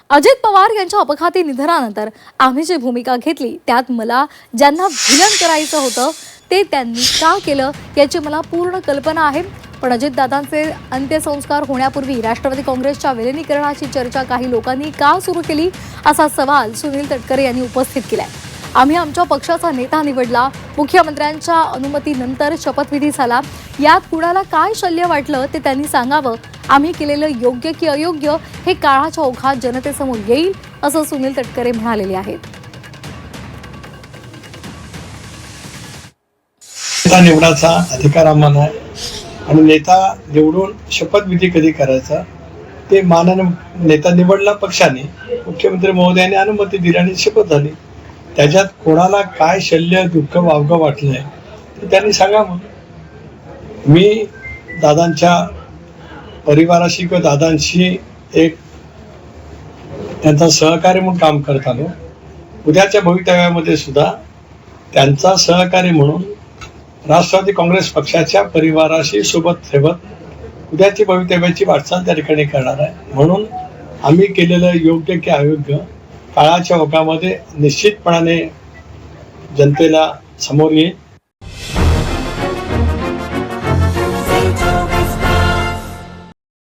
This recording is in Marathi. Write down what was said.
अजित पवार यांच्या अपघाती निधनानंतर आम्ही जी भूमिका घेतली त्यात मला ज्यांना विलन करायचं होतं ते त्यांनी का केलं याची मला पूर्ण कल्पना आहे। पण अजितदादांचे अंत्यसंस्कार होण्यापूर्वी राष्ट्रवादी काँग्रेसच्या विलिनीकरणाची चर्चा काही लोकांनी का सुरू केली असा सवाल सुनील तटकरे यांनी उपस्थित केलाय। आम्ही आमच्या पक्षाचा नेता निवडला, मुख्यमंत्र्यांच्या अनुमतीनंतर शपथविधी झाला, यात कुणाला काय शल्य वाटलं ते त्यांनी सांगावं। आम्ही केलेलं योग्य की अयोग्य हे काळाच्या ओघात जनतेसमोर येईल असं सुनील तटकरे म्हणालेले आहेत। नेता निवडाचा अधिकार आम्हाला आहे आणि नेता निवडून शपथविधी कधी करायचा ते माननीय नेता निवडला पक्षाने, मुख्यमंत्री महोदयांनी अनुमती दिली आणि शपथ झाली। त्याच्यात कोणाला काय शल्य दुःख वावगं वाटलंय ते त्यांनी सांगावं। मी दादांच्या परिवाराशी किंवा दादांशी एक त्यांचा सहकारी म्हणून काम करत आलो। उद्याच्या भवितव्यामध्ये सुद्धा त्यांचा सहकारी म्हणून राष्ट्रवादी काँग्रेस पक्षाच्या परिवाराशी सोबत ठेवत उद्याची भवितव्याची वाटचाल त्या ठिकाणी करणार आहे। म्हणून आम्ही केलेलं योग्य की अयोग्य काळाच्या ओघामध्ये निश्चितपणाने जनतेला समोर येईल।